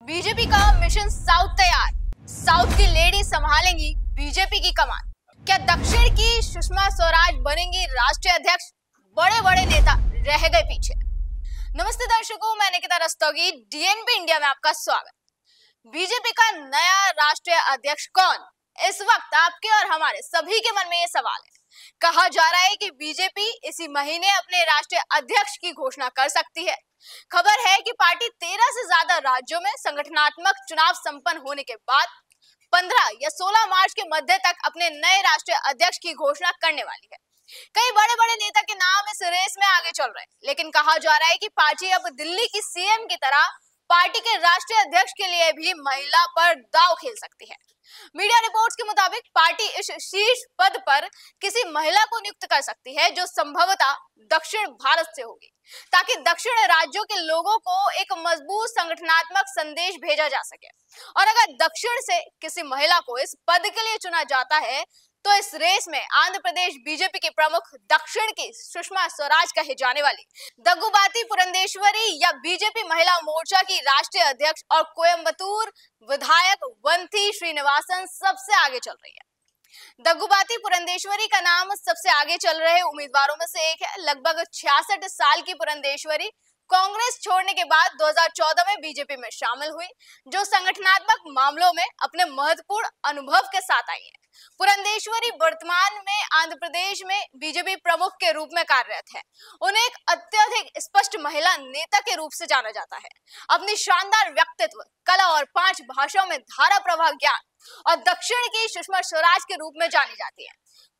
BJP का mission south तैयार। South की लेडी संभालेंगी बीजेपी की कमान। क्या दक्षिण की सुषमा स्वराज बनेंगी राष्ट्रीय अध्यक्ष? बड़े बड़े नेता रह गए पीछे। नमस्ते दर्शकों, मैं निकिता रस्तोगी, डीएनपी इंडिया में आपका स्वागत। बीजेपी का नया राष्ट्रीय अध्यक्ष कौन? इस वक्त आपके और हमारे सभी के मन में ये सवाल है। कहा जा रहा है कि बीजेपी इसी महीने अपने राष्ट्रीय अध्यक्ष की घोषणा कर सकती है। खबर है कि पार्टी 13 से ज्यादा राज्यों में संगठनात्मक चुनाव संपन्न होने के बाद 15 या 16 मार्च के मध्य तक अपने नए राष्ट्रीय अध्यक्ष की घोषणा करने वाली है। कई बड़े बड़े नेता के नाम इस रेस में आगे चल रहे हैं, लेकिन कहा जा रहा है कि पार्टी अब दिल्ली की सीएम की तरह पार्टी के राष्ट्रीय अध्यक्ष के लिए भी महिला पर दांव खेल सकती है। मीडिया रिपोर्ट्स के मुताबिक पार्टी इस शीर्ष पद पर किसी महिला को नियुक्त कर सकती है जो संभवतः दक्षिण भारत से होगी, ताकि दक्षिण राज्यों के लोगों को एक मजबूत संगठनात्मक संदेश भेजा जा सके। और अगर दक्षिण से किसी महिला को इस पद के लिए चुना जाता है तो इस रेस में आंध्र प्रदेश बीजेपी के प्रमुख दक्षिण की सुषमा स्वराज कहे जाने वाली दग्गुबाती पुरंदेश्वरी या बीजेपी महिला मोर्चा की राष्ट्रीय अध्यक्ष और कोयंबटूर विधायक वंथी श्रीनिवासन सबसे आगे चल रही है। दग्गुबाती पुरंदेश्वरी का नाम सबसे आगे चल रहे उम्मीदवारों में से एक है। लगभग 66 साल की पुरंदेश्वरी कांग्रेस छोड़ने के बाद 2014 में बीजेपी में शामिल हुई, जो संगठनात्मक मामलों में अपने महत्वपूर्ण अनुभव के साथ आई है। पुरंदेश्वरी वर्तमान में आंध्र प्रदेश में बीजेपी प्रमुख के रूप में कार्यरत है। उन्हें एक अत्यधिक स्पष्ट महिला नेता के रूप से जाना जाता है। अपनी शानदार व्यक्तित्व, कला और 5 भाषाओं में धारा प्रवाह ज्ञान और दक्षिण की सुषमा स्वराज के रूप में जानी जाती है।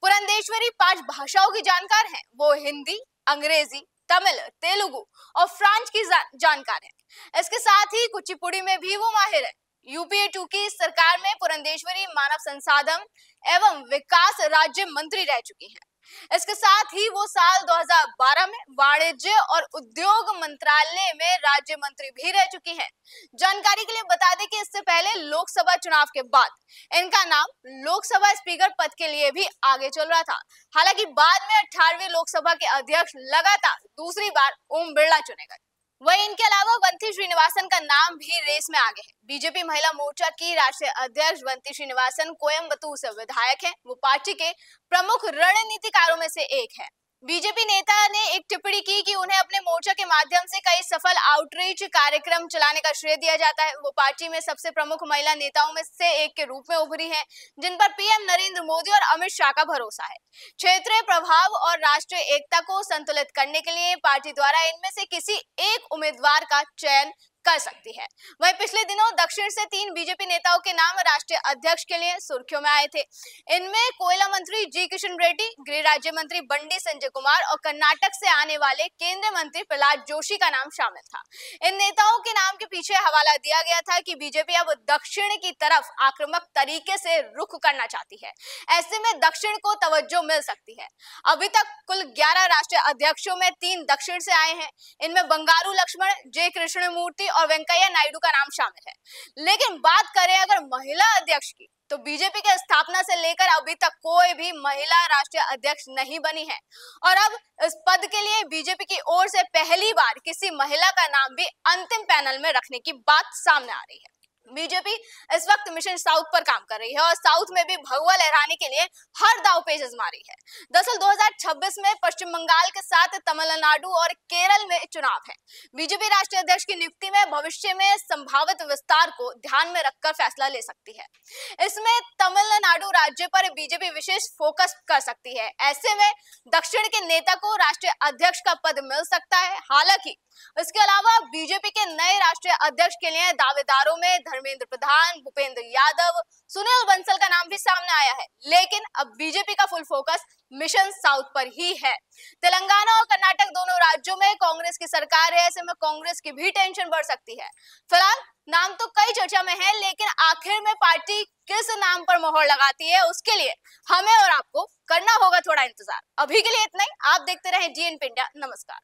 पुरंदेश्वरी 5 भाषाओं की जानकार हैं। वो हिंदी, अंग्रेजी, तमिल, तेलुगु और फ्रांस की जानकार है। इसके साथ ही कुचिपुड़ी में भी वो माहिर है। यूपीए 2 की सरकार में पुरंदेश्वरी मानव संसाधन एवं विकास राज्य मंत्री रह चुकी हैं। इसके साथ ही वो साल 2012 में वाणिज्य और उद्योग मंत्रालय में राज्य मंत्री भी रह चुकी हैं। जानकारी के लिए बता दें कि इससे पहले लोकसभा चुनाव के बाद इनका नाम लोकसभा स्पीकर पद के लिए भी आगे चल रहा था। हालांकि बाद में 18वीं लोकसभा के अध्यक्ष लगातार दूसरी बार ओम बिरला चुने गए। वहीं इनके अलावा वंथी श्रीनिवासन का नाम भी रेस में आगे है। बीजेपी महिला मोर्चा की राष्ट्रीय अध्यक्ष वंथी श्रीनिवासन कोयंबटूर से विधायक हैं। वो पार्टी के प्रमुख रणनीतिकारों में से एक है। बीजेपी नेता ने एक टिप्पणी की कि उन्हें अपने मोर्चा के माध्यम से कई सफल आउटरीच कार्यक्रम चलाने का श्रेय दिया जाता है। वो पार्टी में सबसे प्रमुख महिला नेताओं में से एक के रूप में उभरी हैं, जिन पर पीएम नरेंद्र मोदी और अमित शाह का भरोसा है। क्षेत्रीय प्रभाव और राष्ट्रीय एकता को संतुलित करने के लिए पार्टी द्वारा इनमें से किसी एक उम्मीदवार का चयन कर सकती है। वहीं पिछले दिनों दक्षिण से 3 बीजेपी नेताओं के नाम राष्ट्रीय अध्यक्ष के लिए सुर्खियों में आए थे। इनमें कोयला मंत्री जी किशन रेड्डी, गृह राज्य मंत्री बंडी संजय कुमार और कर्नाटक से आने वाले केंद्रीय मंत्री प्रहलाद जोशी का नाम शामिल था। इन नेताओं के नाम के पीछे हवाला दिया गया था कि बीजेपी अब दक्षिण की तरफ आक्रामक तरीके से रुख करना चाहती है। ऐसे में दक्षिण को तवज्जो मिल सकती है। अभी तक कुल 11 राष्ट्रीय अध्यक्षों में 3 दक्षिण से आए हैं। इनमें बंगारू लक्ष्मण, जे कृष्णमूर्ति और वेंकैया नायडू का नाम शामिल है। लेकिन बात करें अगर महिला अध्यक्ष की, तो बीजेपी के स्थापना से लेकर अभी तक कोई भी महिला राष्ट्रीय अध्यक्ष नहीं बनी है। और अब इस पद के लिए बीजेपी की ओर से पहली बार किसी महिला का नाम भी अंतिम पैनल में रखने की बात सामने आ रही है। बीजेपी इस वक्त मिशन साउथ पर काम कर रही है और साउथ में भी भगवा लहराने के लिए हर दांव पेच आजमा रही है। दरअसल 2026 में पश्चिम बंगाल के साथ तमिलनाडु और केरल में चुनाव है। बीजेपी राष्ट्रीय अध्यक्ष की नियुक्ति में भविष्य में संभावित विस्तार को ध्यान में रखकर फैसला ले सकती है। इसमें तमिलनाडु राज्य पर बीजेपी विशेष फोकस कर सकती है। ऐसे में दक्षिण के नेता को राष्ट्रीय अध्यक्ष का पद मिल सकता है। हालांकि इसके अलावा बीजेपी के नए राष्ट्रीय अध्यक्ष के लिए दावेदारों में धर्मेंद्र प्रधान, भूपेंद्र यादव, सुनील बंसल का नाम भी सामने आया है। लेकिन अब बीजेपी का फुल फोकस मिशन साउथ पर ही है। तेलंगाना और कर्नाटक दोनों राज्यों में कांग्रेस की सरकार है। ऐसे में कांग्रेस की भी टेंशन बढ़ सकती है। फिलहाल नाम तो कई चर्चा में है, लेकिन आखिर में पार्टी किस नाम पर मोहर लगाती है उसके लिए हमें और आपको करना होगा थोड़ा इंतजार। अभी के लिए इतना ही। आप देखते रहे डीएनपी इंडिया। नमस्कार।